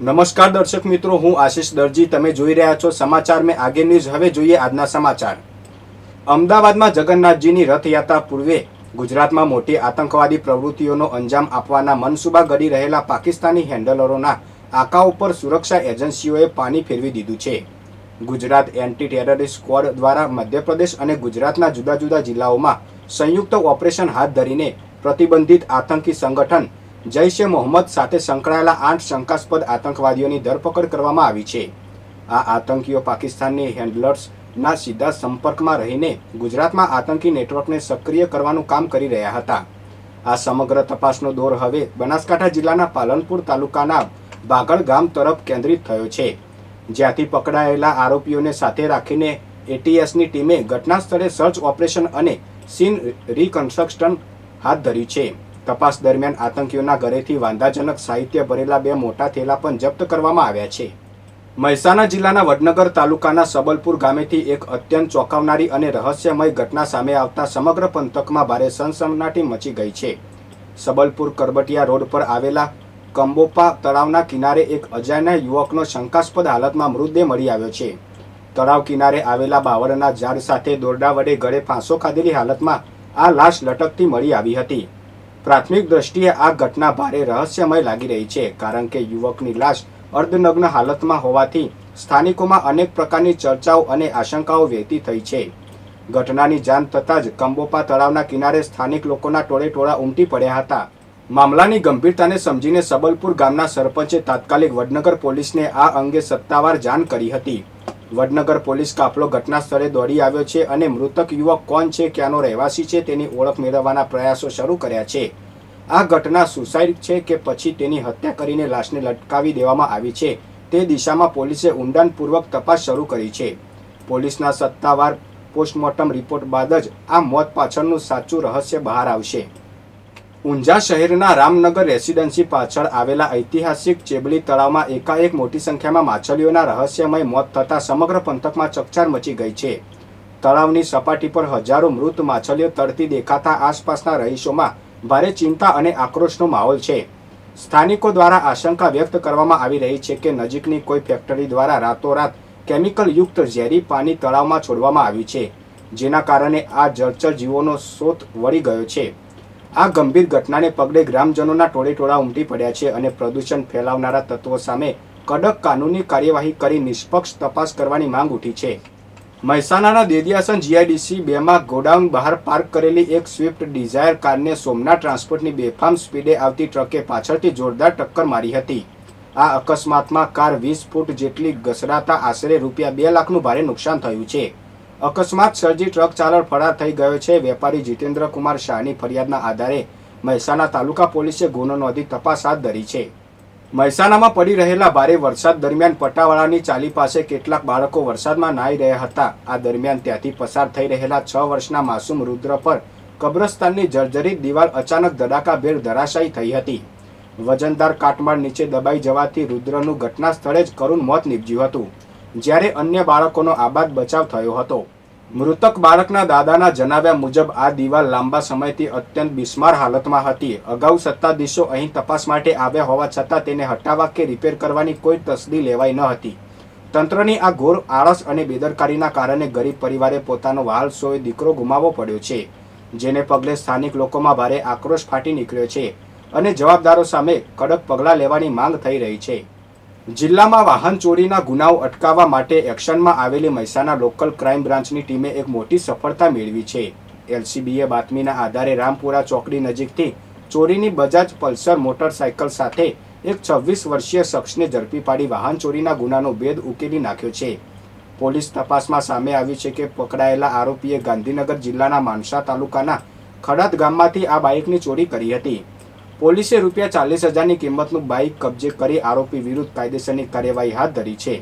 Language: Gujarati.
નમસ્કાર દર્શક મિત્રો, હું આશિષ દરજી. તમે જોઈ રહ્યા છો સમાચાર મેં આગે ન્યૂઝ. હવે જોઈએ આજના સમાચાર. અમદાવાદમાં જગન્નાથજીની રથયાત્રા પૂર્વે ગુજરાતમાં મોટી આતંકવાદી પ્રવૃત્તિઓનો અંજામ આપવાના મનસૂબા ઘડી રહેલા પાકિસ્તાની હેન્ડલરોના આંકા ઉપર સુરક્ષા એજન્સીઓએ પાણી ફેરવી દીધું છે. ગુજરાત એન્ટી ટેરરિસ્ટ સ્ક્વોડ દ્વારા મધ્યપ્રદેશ અને ગુજરાતના જુદા જુદા જિલ્લાઓમાં સંયુક્ત ઓપરેશન હાથ ધરીને પ્રતિબંધિત આતંકી સંગઠન જૈશ-એ મોહમ્મદ સાથે સંકળાયેલા 8 શંકાસ્પદ આતંકવાદીઓની ધરપકડ કરવામાં આવી છે. આ આતંકીઓ પાકિસ્તાની હેન્ડલર્સના સીધા સંપર્કમાં રહીને ગુજરાતમાં આતંકી નેટવર્કને સક્રિય કરવાનું કામ કરી રહ્યા હતા. આ સમગ્ર તપાસનો દોર હવે બનાસકાંઠા જિલ્લાના પાલનપુર તાલુકાના બાગળ ગામ તરફ કેન્દ્રિત થયો છે, જ્યાંથી પકડાયેલા આરોપીઓને સાથે રાખીને એટીએસની ટીમે ઘટના સ્થળે સર્ચ ઓપરેશન અને સીન રિકન્સ્ટ્રક્શન હાથ ધર્યું છે. તપાસ દરમિયાન આતંકીઓના ઘરેથી વાંધાજનક સાહિત્ય ભરેલા 2 મોટા થેલા પણ જપ્ત કરવામાં આવ્યા છે. મહેસાણા જિલ્લાના વડનગર તાલુકાના સબલપુર ગામેથી એક અત્યંત ચોંકાવનારી અને રહસ્યમય ઘટના સામે આવતા સમગ્ર પંથકમાં ભારે સનસનાટી મચી ગઈ છે. સબલપુર કરબટિયા રોડ પર આવેલા કંબોપા તળાવના કિનારે એક અજાણ્યા યુવકનો શંકાસ્પદ હાલતમાં મૃતદેહ મળી આવ્યો છે. તળાવ કિનારે આવેલા બાવળના ઝાડ સાથે દોરડા વડે ગળે ફાંસો ખાધેલી હાલતમાં આ લાશ લટકતી મળી આવી હતી. પ્રાથમિક દ્રષ્ટિએ આ ઘટના ભારે રહસ્યમય લાગી રહી છે, કારણ કે યુવકની લાશ અર્ધનગ્ન હાલતમાં હોવાથી સ્થાનિકોમાં અનેક પ્રકારની ચર્ચાઓ અને આશંકાઓ વહેતી થઈ છે. ઘટનાની જાણ થતાં જ કંબોપા તળાવના કિનારે સ્થાનિક લોકોના ટોળેટોળા ઉમટી પડ્યા હતા. મામલાની ગંભીરતાને સમજીને સબલપુર ગામના સરપંચે તાત્કાલિક વડનગર પોલીસને આ અંગે સત્તાવાર જાણ કરી હતી. વડનગર પોલીસ કાફલો ઘટના સ્થળે દોડી આવ્યો છે અને મૃતક યુવક કોણ છે, ક્યાંનો રહેવાસી છે તેની ઓળખ મેળવવાના પ્રયાસો શરૂ કર્યા છે. આ ઘટના સુસાઇડ છે કે પછી તેની હત્યા કરીને લાશને લટકાવી દેવામાં આવી છે તે દિશામાં પોલીસે ઊંડાણપૂર્વક તપાસ શરૂ કરી છે. પોલીસના સત્તાવાર પોસ્ટમોર્ટમ રિપોર્ટ બાદ જ આ મોત પાછળનું સાચું રહસ્ય બહાર આવશે. ઊંઝા શહેરના રામનગર રેસિડેન્સી પાછળ આવેલા ઐતિહાસિક ચેબલી તળાવમાં એકાએક મોટી સંખ્યામાં માછલીઓના રહસ્યમય મોત થતાં સમગ્ર પંથકમાં ચકચાર મચી ગઈ છે. તળાવની સપાટી પર હજારો મૃત માછલીઓ તરતી દેખાતા આસપાસના રહીશોમાં ભારે ચિંતા અને આક્રોશનો માહોલ છે. સ્થાનિકો દ્વારા આશંકા વ્યક્ત કરવામાં આવી રહી છે કે નજીકની કોઈ ફેક્ટરી દ્વારા રાતોરાત કેમિકલયુક્ત ઝેરી પાણી તળાવમાં છોડવામાં આવ્યું છે, જેના કારણે આ જળચર જીવોનો શોધ વળી ગયો છે. આ ગંભીર ઘટનાને પગલે ગ્રામજનોના ટોળેટોળા ઉમટી પડ્યા છે અને પ્રદૂષણ ફેલાવનારા તત્વો સામે કડક કાનૂની કાર્યવાહી કરી નિષ્પક્ષ તપાસ કરવાની માંગ ઉઠી છે. મહેસાણાના દેદિયાસન GIDC 2માં ગોડાઉન બહાર પાર્ક કરેલી એક સ્વિફ્ટ ડિઝાયર કારને સોમનાથ ટ્રાન્સપોર્ટની બેફામ સ્પીડે આવતી ટ્રકે પાછળથી જોરદાર ટક્કર મારી હતી. આ અકસ્માતમાં કાર 20 ફૂટ જેટલી ઘસડાતા આશરે ₹2 લાખનું ભારે નુકસાન થયું છે. અકસ્માત સર્જી ટ્રક ચાલક ફરાર થઈ ગયો છે. વેપારી જીતેન્દ્ર કુમાર શાહની ફરિયાદના આધારે મહેસાણા તાલુકા પોલીસે ગુનો નોંધી તપાસ હાથ ધરી છે. મહેસાણામાં પડી રહેલા ભારે વરસાદ દરમિયાન પટાવાળાની ચાલી પાસે કેટલાક બાળકો વરસાદમાં નાહી રહ્યા હતા. આ દરમિયાન ત્યાંથી પસાર થઈ રહેલા 6 વર્ષના માસૂમ રુદ્ર પર કબ્રસ્તાનની જર્જરિત દિવાલ અચાનક ધડાકાભેર ધરાશાયી થઈ હતી. વજનદાર કાટમાળ નીચે દબાઈ જવાથી રુદ્રનું ઘટના સ્થળે જ કરુણ મોત નીપજ્યું હતું, જ્યારે અન્ય બાળકોનો આબાદ બચાવ થયો હતો. મૃતક બાળકના દાદાના જણાવ્યા મુજબ આ દિવાલ લાંબા સમયથી અત્યંત બિસ્માર હાલતમાં હતી. અગાઉ સત્તાધીશો અહીં તપાસ માટે આવ્યા હોવા છતાં તેને હટાવવા કે રિપેર કરવાની કોઈ તસદી લેવાઈ ન હતી. તંત્રની આ ઘોર આળસ અને બેદરકારીના કારણે ગરીબ પરિવારે પોતાનો વહાલ સોય દીકરો ગુમાવવો પડ્યો છે, જેને પગલે સ્થાનિક લોકોમાં ભારે આક્રોશ ફાટી નીકળ્યો છે અને જવાબદારો સામે કડક પગલાં લેવાની માંગ થઈ રહી છે. જિલ્લામાં વાહન ચોરીના ગુનાઓ અટકાવવા માટે એક્શનમાં આવેલી મહેસાણા લોકલ ક્રાઇમ બ્રાન્ચની ટીમે એક મોટી સફળતા મેળવી છે. LCBએ બાતમીના આધારે રામપુરા ચોકડી નજીકથી ચોરીની બજાજ પલ્સર મોટરસાયકલ સાથે એક 26 વર્ષીય શખ્સને ઝડપી પાડી વાહન ચોરીના ગુનાનો ભેદ ઉકેલી નાખ્યો છે. પોલીસ તપાસમાં સામે આવ્યું છે કે પકડાયેલા આરોપીએ ગાંધીનગર જિલ્લાના માનસા તાલુકાના ખડત ગામમાંથી આ બાઇકની ચોરી કરી હતી. પોલીસે ₹40,000ની કિંમતનું બાઇક કબજે કરી આરોપી વિરુદ્ધ કાયદેસરની કાર્યવાહી હાથ ધરી છે.